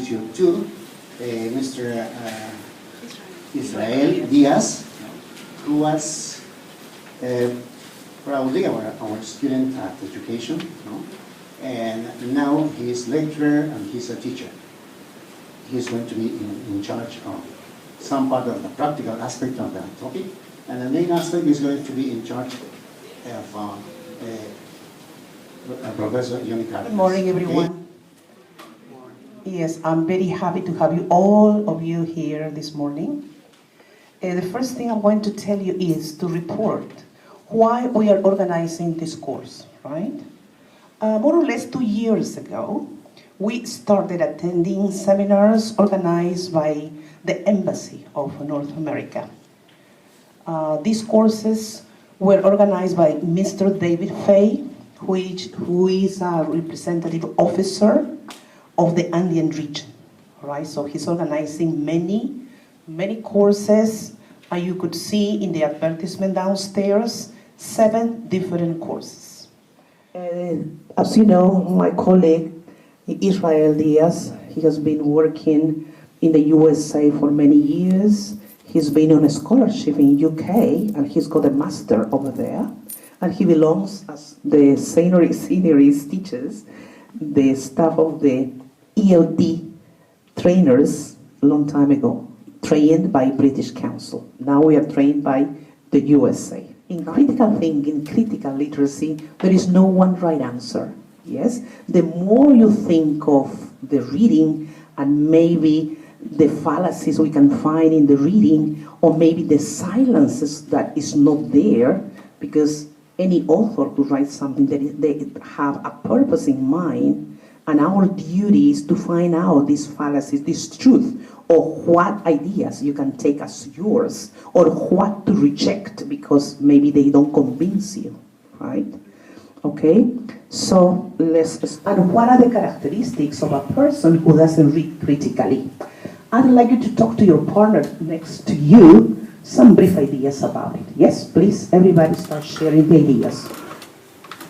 introduce you to Mr. Israel Díaz, who was proudly our student at education, and now he is lecturer and he's a teacher. He's going to be in charge of some part of the practical aspect of the topic, and the main aspect is going to be in charge of Professor Unica. Good morning, everyone. Okay. Yes, I'm very happy to have you, all of you here this morning. The first thing I'm going to tell you is to report why we are organizing this course, right? More or less 2 years ago, we started attending seminars organized by the Embassy of North America. These courses were organized by Mr. David Fay, who is a representative officer of the Andean region, right? So he's organizing many courses, and you could see in the advertisement downstairs 7 different courses. As you know, my colleague Israel Díaz, he has been working in the USA for many years. He's been on a scholarship in UK, and he's got a master over there. And he belongs as the seniorist teachers, the staff of the ELD trainers a long time ago, trained by British Council. Now we are trained by the USA. In critical thinking, critical literacy, there is no one right answer. Yes, the more you think of the reading and maybe the fallacies we can find in the reading, or maybe the silences that is not there, because any author who writes something that they have a purpose in mind, and our duty is to find out these fallacies, this truth, or what ideas you can take as yours, or what to reject because maybe they don't convince you, right? Okay, so let's start. And what are the characteristics of a person who doesn't read critically? I'd like you to talk to your partner next to you, some brief ideas about it. Yes, please, everybody start sharing the ideas.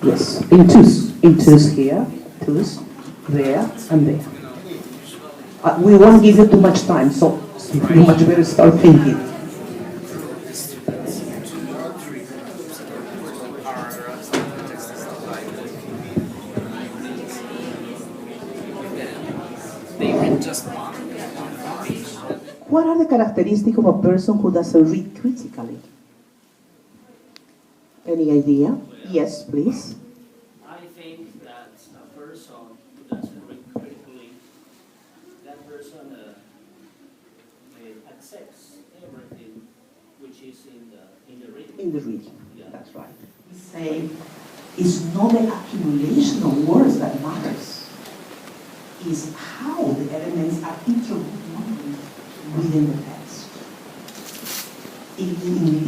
Yes, in twos here, twos, there, and there. We won't give you too much time, so you much better start thinking. What are the characteristics of a person who doesn't read critically? Any idea? Yes, please. I think that a person who doesn't read critically, that person accepts everything which is in the reading. In the reading, yeah. That's right. We say it's not the accumulation of words that matters. It's how the elements are introduced within the text. In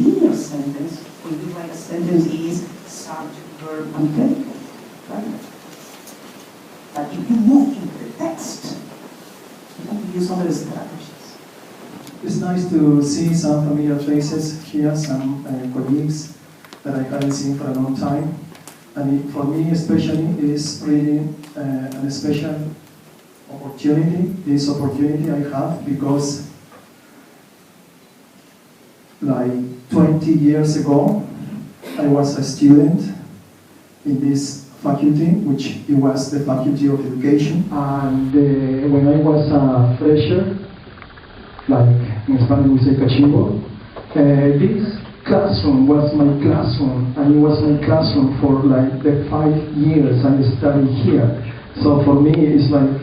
linear sentence, when you write a sentence, it is subject, verb, and predicate, right? But if you move into the text, you can use other strategies. It's nice to see some familiar faces here, some colleagues that I haven't seen for a long time. And for me especially, it is really a special opportunity, this opportunity I have, because like 20 years ago, I was a student in this faculty, which it was the Faculty of Education. And when I was a fresher, like in Spanish we say cachimbo, this classroom was my classroom, and it was my classroom for like the 5 years I studied here. So for me, it's like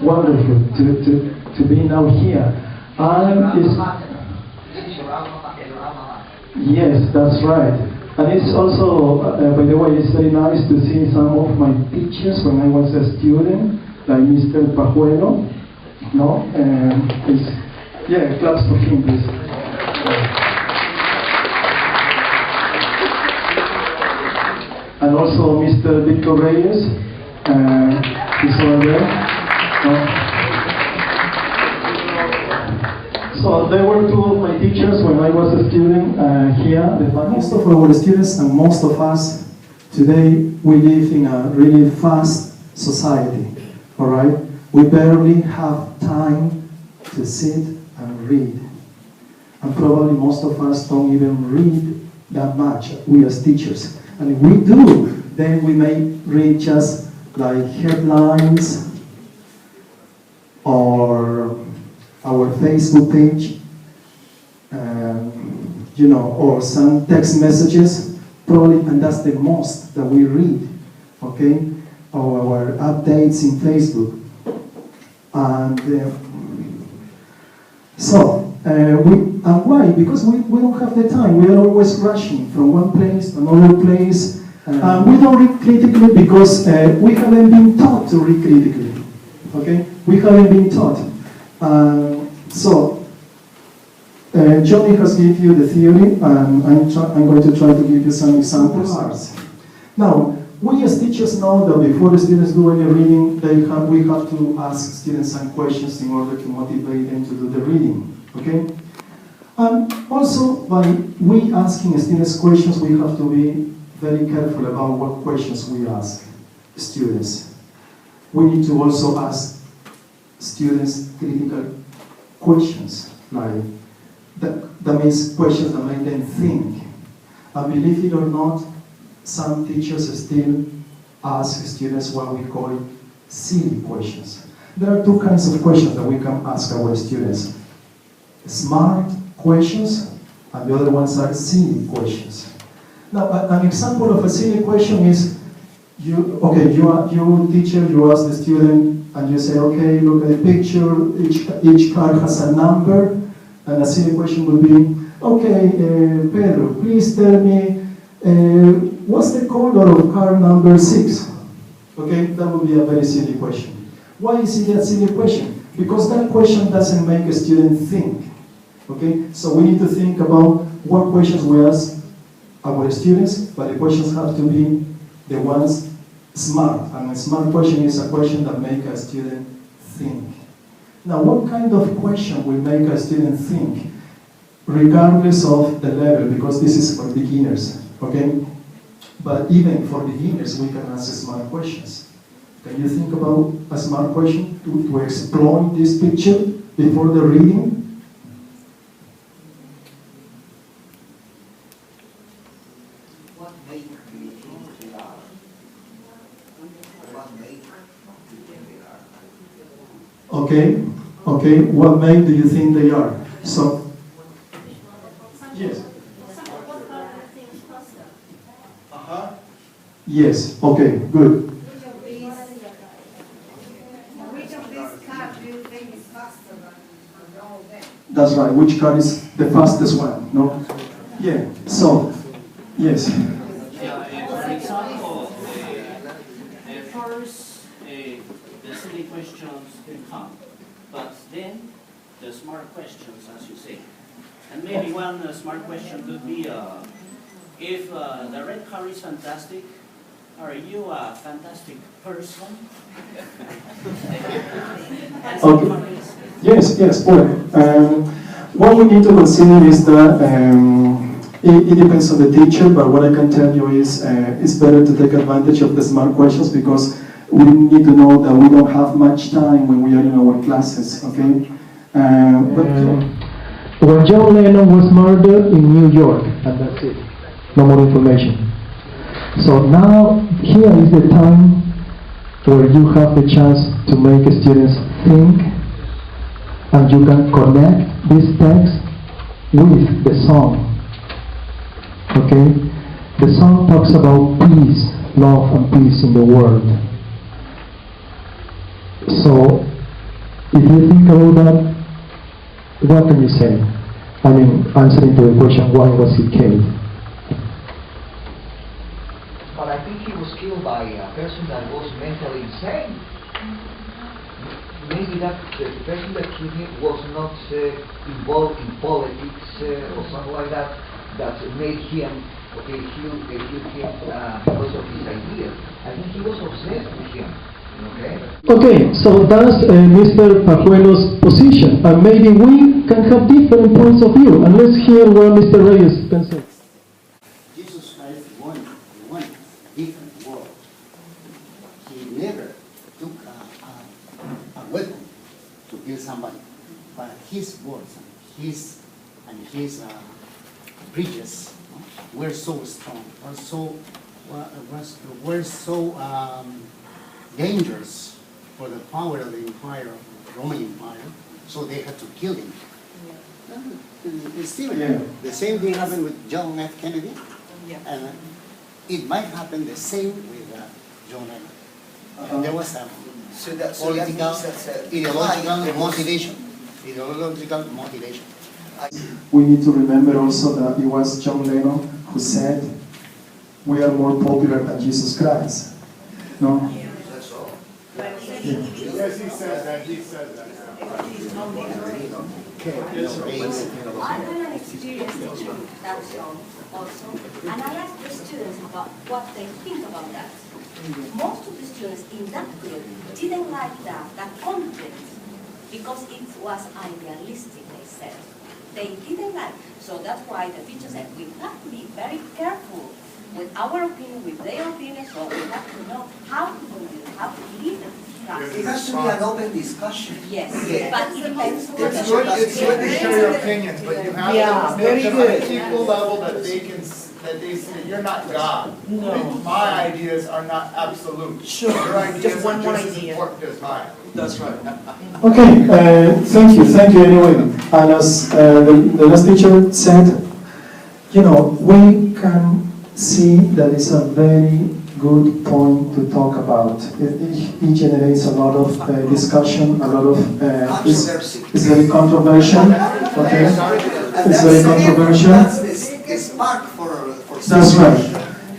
wonderful to be now here. And it's, yes, that's right. And it's also, by the way, it's very nice to see some of my teachers when I was a student, like Mr. Pajuelo. No, yeah, claps for him, please. And also Mr. Victor Reyes, he's over there. So they were two of my teachers when I was a student here. Most of our students and most of us today, we live in a really fast society, all right? we barely have time to sit and read. And probably most of us don't even read that much, we as teachers. And if we do, then we may read just like headlines or our Facebook page, or some text messages, probably, and that's the most that we read, okay? Or our updates in Facebook. And why? Because we don't have the time. We are always rushing from one place to another place. We don't read critically because we haven't been taught to read critically. Okay? We haven't been taught. Johnny has given you the theory, and I'm going to try to give you some examples. Now, we as teachers know that before the students do any reading, we have to ask students some questions in order to motivate them to do the reading. Okay? And also, by we asking students questions, we have to be very careful about what questions we ask students. We need to also ask students critical questions, like that means questions that make them think. And believe it or not, some teachers still ask students what we call silly questions. There are two kinds of questions that we can ask our students. Smart questions, and the other ones are silly questions. Now, an example of a silly question is, you teacher, you ask the student, and you say, okay, look at the picture, each card has a number, and a silly question would be, okay, Pedro, please tell me, what's the color of card number 6? Okay, that would be a very silly question. Why is it a silly question? Because that question doesn't make a student think. Okay, so we need to think about what questions we ask our students, but the questions have to be the ones smart. And a smart question is a question that makes a student think. Now, what kind of question will make a student think? Regardless of the level, because this is for beginners, okay? But even for beginners, we can ask smart questions. Can you think about a smart question to explore this picture before the reading? What make do you think they are? What make do you think they are? Okay, what make do you think they are? So, yes. Yes, okay, good. Which of these cards do you think is faster than all of them? That's right, which card is the fastest one, no? Yeah, so, yes. For example, first the silly questions can come, but then the smart questions, as you say. And maybe one smart question could be, if the red car is fantastic, are you a fantastic person? Okay. Yes, well, what we need to consider is that it depends on the teacher, but what I can tell you is it's better to take advantage of the smart questions because we need to know that we don't have much time when we are in our classes, okay? When John Lennon was murdered in New York, and that's it. No more information. So now, here is the time where you have the chance to make students think, and you can connect this text with the song. Okay? The song talks about peace, love and peace in the world. So, if you think about that, what can you say? I mean, answering to the question, why was he killed? But I think he was killed by a person that was mentally insane. Maybe that the person that killed him was not involved in politics or something like that, that made him, kill him because of his idea. I think he was obsessed with him. Okay, so that's Mr. Pajuelo's position, and maybe we can have different points of view, and let's hear what Mr. Reyes can say. Jesus Christ won different world. He never took a to kill somebody. But his words and his bridges were so strong, were so dangerous for the power of the empire, of the Roman Empire, so they had to kill him. The same thing happened with John F. Kennedy, and it might happen the same with John Lennon. There was a political, ideological motivation. We need to remember also that it was John Lennon who said, "We are more popular than Jesus Christ." No? That's all. Yes, he said that. He said that. I had an experience teaching that song also, and I asked the students about what they think about that. Most of the students in that group didn't like that content because it was idealistic, they said. They didn't like. So that's why the teacher said, we have to be very careful with our opinion, with their opinion, so we have to know how to do it, how to lead the class. It has to be an open discussion. Yes, but it depends on It's good to share your opinions, but you have to make them on an equal level that they can, that they say, you're not God. No. My ideas are not absolute. Sure. Your ideas Just one are more just as idea. important as mine. That's right. Okay, thank you anyway. And as the last teacher said, you know, we can see that it's a very good point to talk about. It generates a lot of discussion, a lot of, it's very controversial, okay? It's very controversial. That's the spark for That's right.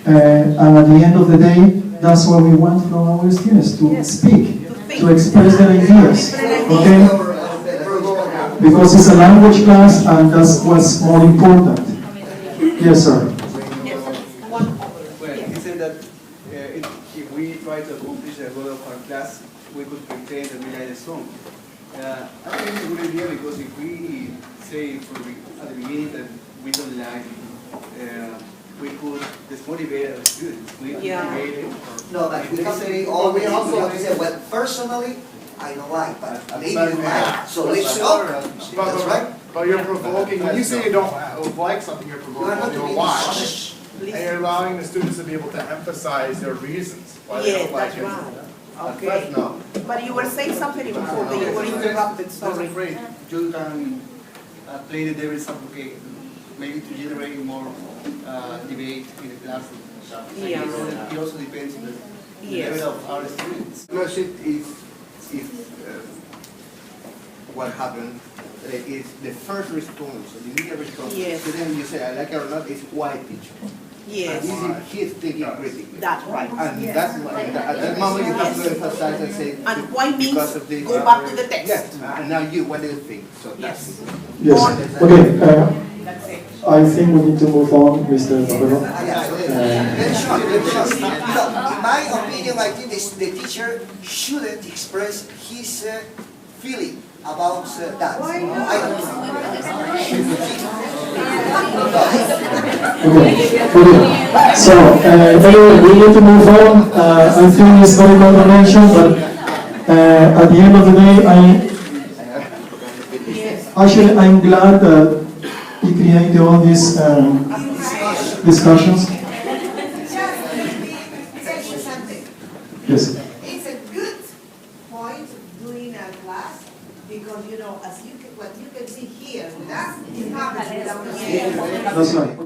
And at the end of the day, that's what we want from our students, to speak, to express their ideas, okay? Because it's a language class and that's what's more important. Yes, sir. Well, he said that if we try to accomplish the goal of our class, we could pretend that we like the song. I think it's a good idea because if we say at the beginning that we don't like it, we could dismotivate our students. We motivate them. No, but we have to be always, we have to say, well, personally, I don't like, but they do like. So let's talk. That's right. But you're provoking, when you say you don't like something, you're provoking them to watch. And you're allowing the students to be able to emphasize their reasons why they don't like it. Okay. No. But you were saying something before that you were interrupted, I'm sorry. afraid you can play the devil's advocate, maybe to generate more debate in the classroom. Yeah. It also depends on the Yes. level of our students. Scholarship is what happened. Is the first response, the immediate response. Yes. Student, you say, I like it or not, is why teacher. Yes. He's thinking critically. That's right. And that's why, at that moment you have to emphasize and say, And why means because of this, go back to the text. yes, and now you, what do you think? So that's Yes. Okay. That's it. I think we need to move on, Mr. Robero. Very short, very short. No, in my opinion, I think the teacher shouldn't express his feeling about that. I don't Okay. So, anyway, we need to move on. I think it's very controversial, but at the end of the day, I'm glad that he created all these discussions. Yes. It's a good point doing a class because, you know, what you can see here with us is happening down here. That's right.